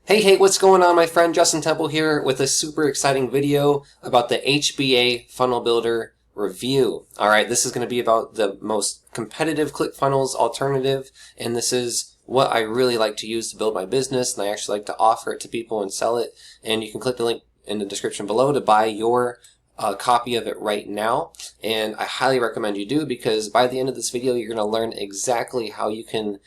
Hey, what's going on, my friend? Justin Temple here with a super exciting video about the HBA Funnel Builder review. Alright, this is going to be about the most competitive ClickFunnels alternative, and this is what I really like to use to build my business, and I actually like to offer it to people and sell it. And you can click the link in the description below to buy your copy of it right now, and I highly recommend you do, because by the end of this video you're going to learn exactly how you can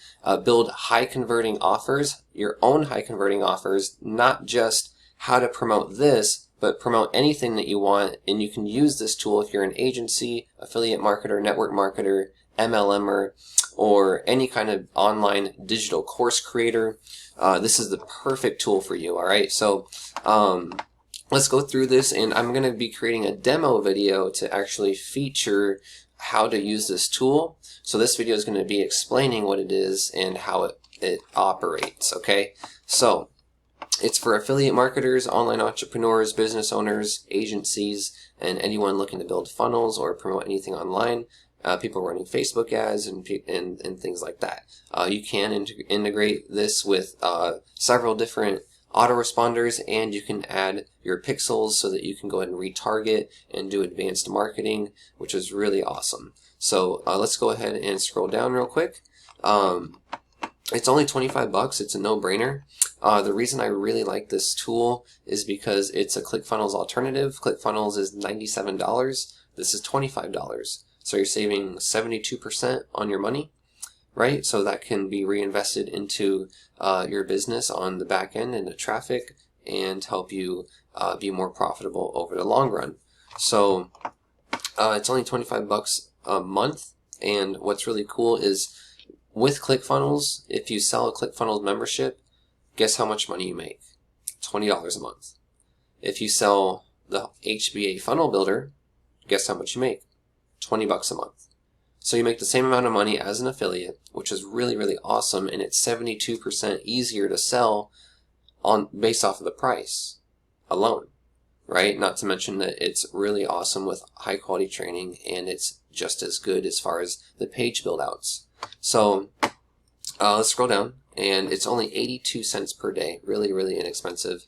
build high converting offers, your own high converting offers, not just how to promote this, but promote anything that you want. And you can use this tool if you're an agency, affiliate marketer, network marketer, MLMer, or any kind of online digital course creator. This is the perfect tool for you. Alright, so let's go through this, and I'm going to be creating a demo video to actually feature how to use this tool. So this video is going to be explaining what it is and how it operates, okay? So it's for affiliate marketers, online entrepreneurs, business owners, agencies, and anyone looking to build funnels or promote anything online. People running Facebook ads and things like that. You can integrate this with several different autoresponders, and you can add your pixels so that you can go ahead and retarget and do advanced marketing, which is really awesome. So let's go ahead and scroll down real quick. It's only 25 bucks. It's a no-brainer. The reason I really like this tool is because it's a ClickFunnels alternative. ClickFunnels is $97. This is $25. So you're saving 72% on your money, right? So that can be reinvested into your business on the back end and the traffic, and help you be more profitable over the long run. So it's only 25 bucks a month, and what's really cool is with ClickFunnels, if you sell a ClickFunnels membership, guess how much money you make? $20 a month. If you sell the HBA Funnel Builder, guess how much you make? 20 bucks a month. So you make the same amount of money as an affiliate, which is really, really awesome, and it's 72% easier to sell based off of the price alone, right? Not to mention that it's really awesome with high quality training, and it's just as good as far as the page build outs. So let's scroll down, and it's only 82 cents per day. Really, really inexpensive,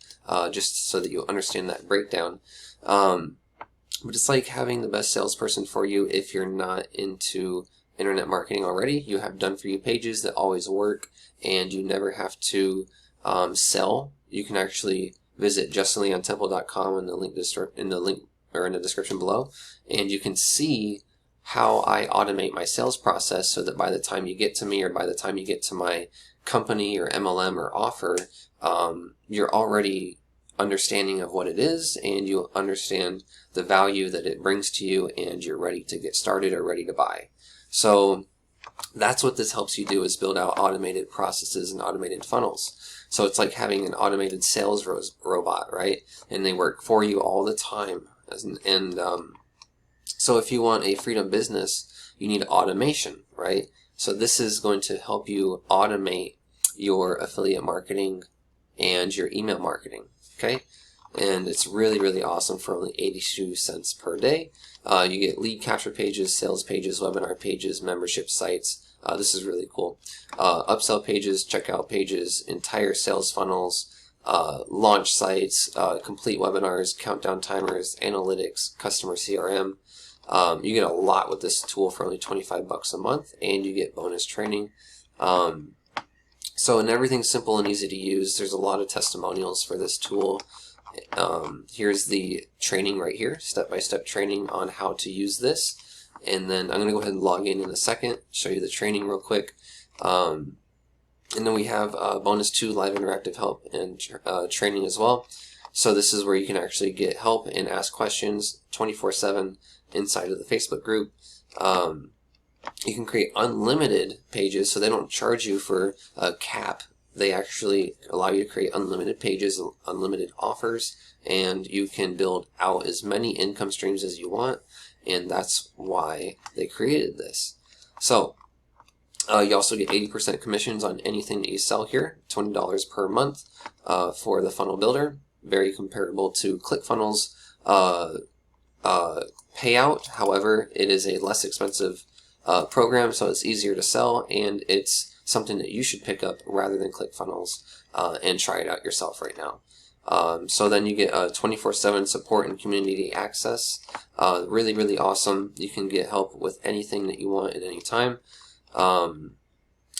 just so that you understand that breakdown. But it's like having the best salesperson for you if you're not into internet marketing already. You have done for you pages that always work, and you never have to sell. You can actually visit justinleontemple.com in the description below, and you can see how I automate my sales process, so that by the time you get to me, or by the time you get to my company or MLM or offer, you're already understanding of what it is, and you understand the value that it brings to you, and you're ready to get started or ready to buy. So that's what this helps you do, is build out automated processes and automated funnels. So it's like having an automated sales robot, right? And they work for you all the time. So if you want a freedom business, you need automation, right? So this is going to help you automate your affiliate marketing and your email marketing. Okay, and it's really, really awesome for only 82 cents per day. You get lead capture pages, sales pages, webinar pages, membership sites. This is really cool. Upsell pages, checkout pages, entire sales funnels, launch sites, complete webinars, countdown timers, analytics, customer CRM. You get a lot with this tool for only 25 bucks a month, and you get bonus training. So, and everything's simple and easy to use. There's a lot of testimonials for this tool. Here's the training right here, step-by-step training on how to use this. And then I'm going to go ahead and log in a second, show you the training real quick. And then we have bonus 2 live interactive help and training as well. So this is where you can actually get help and ask questions 24/7 inside of the Facebook group. You can create unlimited pages, so they don't charge you for a cap. They actually allow you to create unlimited pages, unlimited offers, and you can build out as many income streams as you want, and that's why they created this. So you also get 80% commissions on anything that you sell here, $20 per month for the funnel builder. Very comparable to ClickFunnels payout. However, it is a less expensive program, so it's easier to sell, and it's something that you should pick up rather than ClickFunnels and try it out yourself right now. So then you get 24/7 support and community access. Really, really awesome. You can get help with anything that you want at any time. And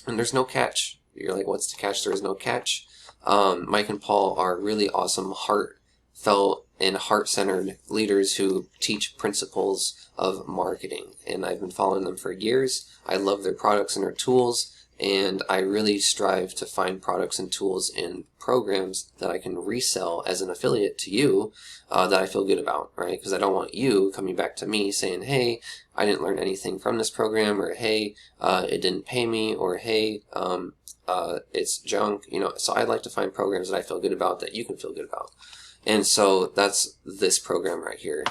there's no catch. You're like, what's the catch? There is no catch. Mike and Paul are really awesome, heartfelt and heart-centered leaders who teach principles of marketing. And I've been following them for years. I love their products and their tools. And I really strive to find products and tools and programs that I can resell as an affiliate to you that I feel good about, right? Because I don't want you coming back to me saying, hey, I didn't learn anything from this program, or hey, it didn't pay me, or hey, it's junk, you know. So I'd like to find programs that I feel good about that you can feel good about. And so that's this program right here,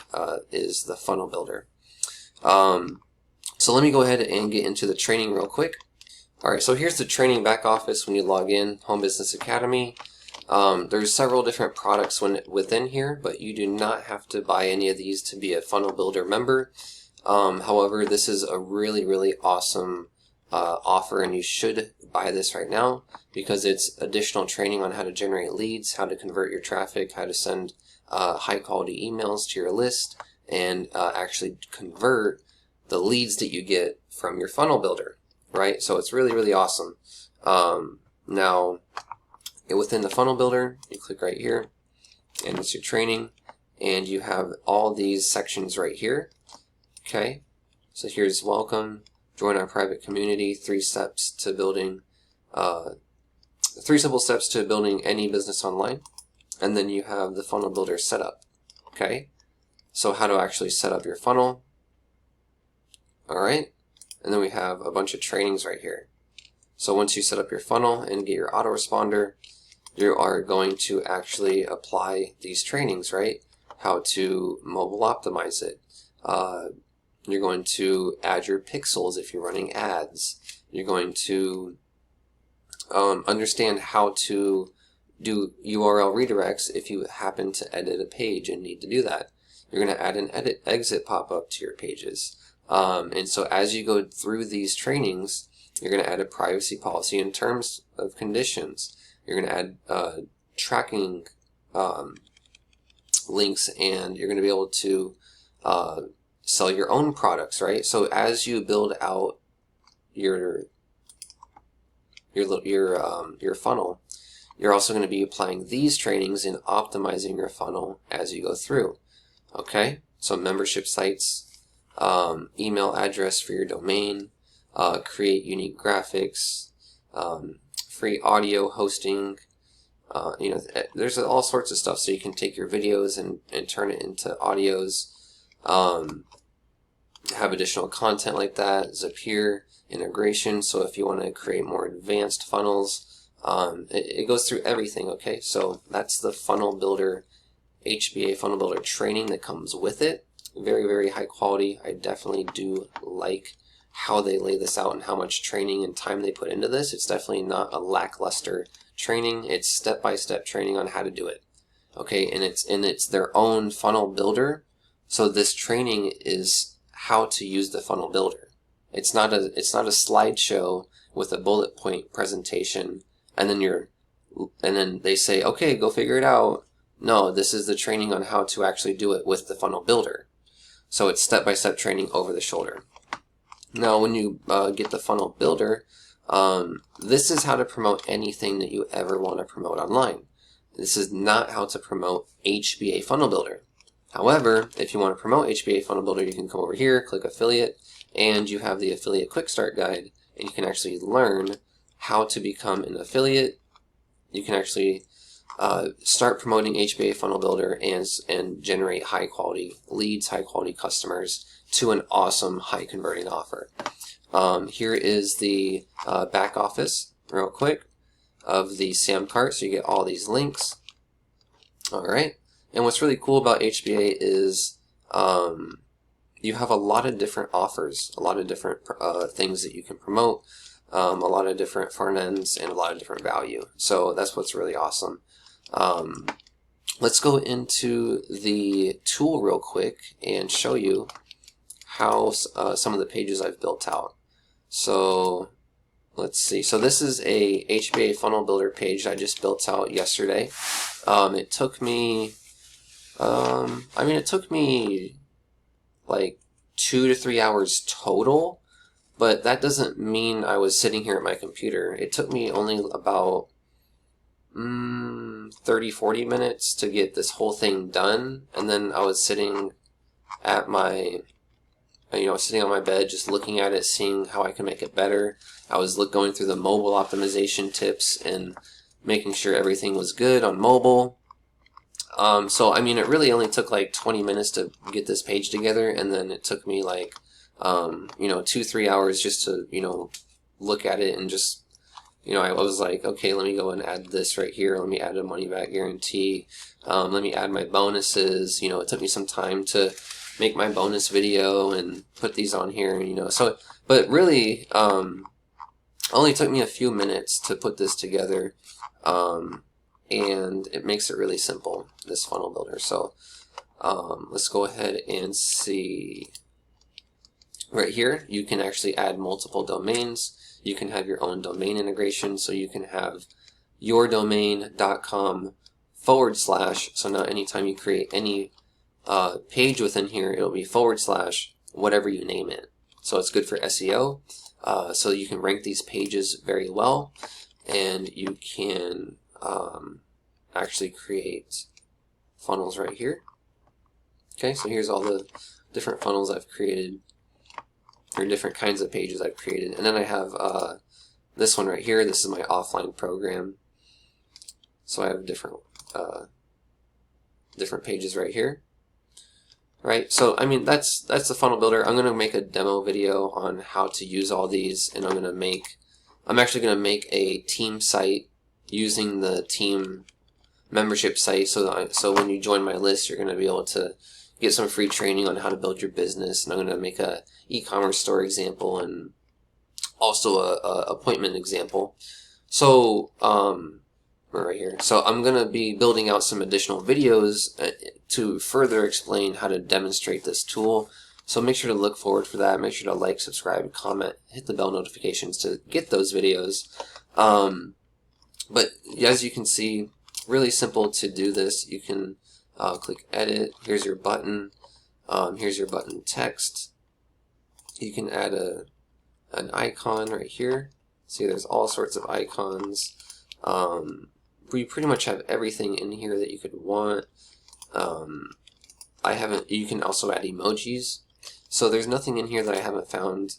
is the Funnel Builder. So let me go ahead and get into the training real quick. Alright, so here's the training back office when you log in, Home Business Academy. There's several different products within here, but you do not have to buy any of these to be a Funnel Builder member. However, this is a really, really awesome offer, and you should buy this right now because it's additional training on how to generate leads, how to convert your traffic, how to send high quality emails to your list, and actually convert the leads that you get from your Funnel Builder. Right, so it's really, really awesome. Now, within the Funnel Builder, you click right here, and it's your training, and you have all these sections right here. Okay, so here's welcome, join our private community, 3 steps to building, 3 simple steps to building any business online, and then you have the Funnel Builder setup. Okay, so how to actually set up your funnel. All right. And then we have a bunch of trainings right here. So once you set up your funnel and get your autoresponder, you are going to actually apply these trainings, right? How to mobile optimize it. You're going to add your pixels if you're running ads. You're going to understand how to do URL redirects if you happen to edit a page and need to do that. You're going to add an exit pop-up to your pages. And so as you go through these trainings, you're going to add a privacy policy and terms of conditions. You're going to add tracking links, and you're going to be able to sell your own products, right? So as you build out your funnel, you're also going to be applying these trainings and optimizing your funnel as you go through. Okay, so membership sites, email address for your domain, create unique graphics, free audio hosting, you know, there's all sorts of stuff. So you can take your videos and turn it into audios, have additional content like that, Zapier integration. So if you want to create more advanced funnels, it goes through everything. Okay, so that's the Funnel Builder, HBA Funnel Builder training that comes with it. Very, very high quality. I definitely do like how they lay this out and how much training and time they put into this. It's definitely not a lackluster training. It's step-by-step training on how to do it. Okay, and it's their own funnel builder. So this training is how to use the funnel builder. It's not a slideshow with a bullet point presentation and then they say, okay, go figure it out. No, this is the training on how to actually do it with the funnel builder. So it's step-by-step training over the shoulder. Now, when you get the Funnel Builder, this is how to promote anything that you ever want to promote online. This is not how to promote HBA Funnel Builder. However, if you want to promote HBA Funnel Builder, you can come over here, click Affiliate, and you have the Affiliate Quick Start Guide, and you can actually learn how to become an affiliate. You can actually start promoting HBA Funnel Builder and generate high quality leads, high quality customers to an awesome high converting offer. Here is the back office real quick of the SAM cart, so you get all these links. Alright, and what's really cool about HBA is you have a lot of different offers, a lot of different things that you can promote, a lot of different front ends, and a lot of different value. So that's what's really awesome. Let's go into the tool real quick and show you how some of the pages I've built out. So let's see. So this is a HBA Funnel Builder page I just built out yesterday. It took me, it took me like 2 to 3 hours total, but that doesn't mean I was sitting here at my computer. It took me only about 30-40 minutes to get this whole thing done, and then I was sitting at my sitting on my bed just looking at it, seeing how I can make it better. I was going through the mobile optimization tips and making sure everything was good on mobile. So it really only took like 20 minutes to get this page together, and then it took me like 2-3 hours just to look at it and just I was like, okay, let me go and add this right here. Let me add a money back guarantee. Let me add my bonuses. It took me some time to make my bonus video and put these on here. So, but really, only took me a few minutes to put this together, and it makes it really simple, this funnel builder. So, let's go ahead and see. Right here, you can actually add multiple domains. You can have your own domain integration, so you can have yourdomain.com / so now anytime you create any page within here, it'll be / whatever you name it. So it's good for SEO, so you can rank these pages very well, and you can actually create funnels right here. Okay, so here's all the different funnels I've created, or different kinds of pages I've created. And then I have this one right here. This is my offline program. So I have different pages right here. Right? So that's the funnel builder. I'm going to make a demo video on how to use all these, and I'm actually going to make a team site using the team membership site, so when you join my list, you're going to be able to get some free training on how to build your business. And I'm going to make a e-commerce store example and also a appointment example. So right here. So I'm going to be building out some additional videos to further explain how to demonstrate this tool. So make sure to look forward for that. Make sure to like, subscribe, comment, hit the bell notifications to get those videos. But as you can see, really simple to do this. You can click edit. Here's your button. Here's your button text. You can add an icon right here. See, there's all sorts of icons. We pretty much have everything in here that you could want. You can also add emojis. So there's nothing in here that I haven't found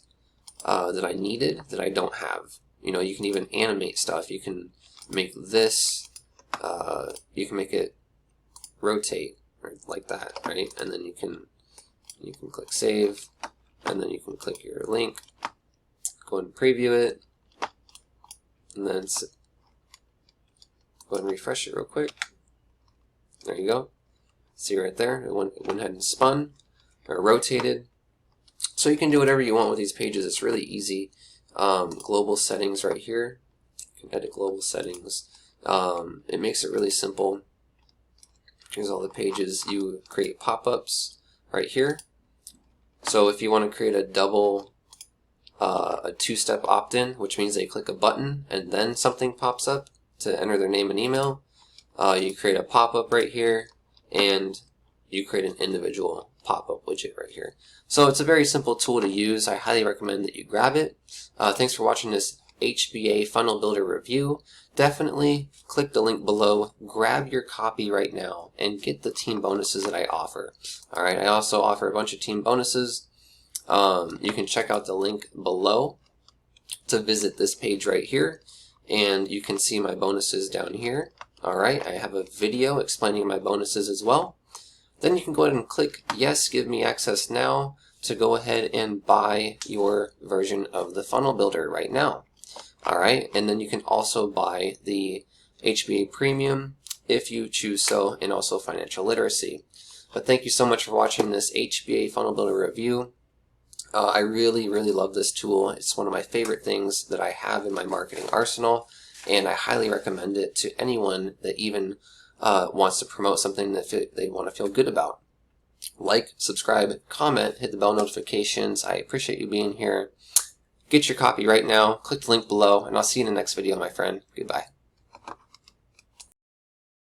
that I needed that I don't have. You can even animate stuff. You can make this. You can make it rotate like that, right? And then you can click save, and then you can click your link, go and preview it, and then go ahead and refresh it real quick. There you go. See right there, it went ahead and spun or rotated. So you can do whatever you want with these pages. It's really easy. Global settings right here. You can edit global settings. It makes it really simple. Here's all the pages. You create pop-ups right here. So if you want to create a two-step opt-in, which means they click a button and then something pops up to enter their name and email, you create a pop-up right here, and you create an individual pop-up widget right here. So it's a very simple tool to use. I highly recommend that you grab it. Thanks for watching this HBA Funnel Builder review. Definitely click the link below, grab your copy right now, and get the team bonuses that I offer. Alright, I also offer a bunch of team bonuses. You can check out the link below to visit this page right here, and you can see my bonuses down here. Alright, I have a video explaining my bonuses as well. Then you can go ahead and click yes, give me access now to go ahead and buy your version of the funnel builder right now. Alright, and then you can also buy the HBA Premium if you choose so, and also financial literacy. But thank you so much for watching this HBA Funnel Builder review. I really love this tool. It's one of my favorite things that I have in my marketing arsenal, and I highly recommend it to anyone that even wants to promote something that they want to feel good about. Like, subscribe, comment, hit the bell notifications. I appreciate you being here, Get your copy right now. Click the link below, and I'll see you in the next video, my friend. Goodbye.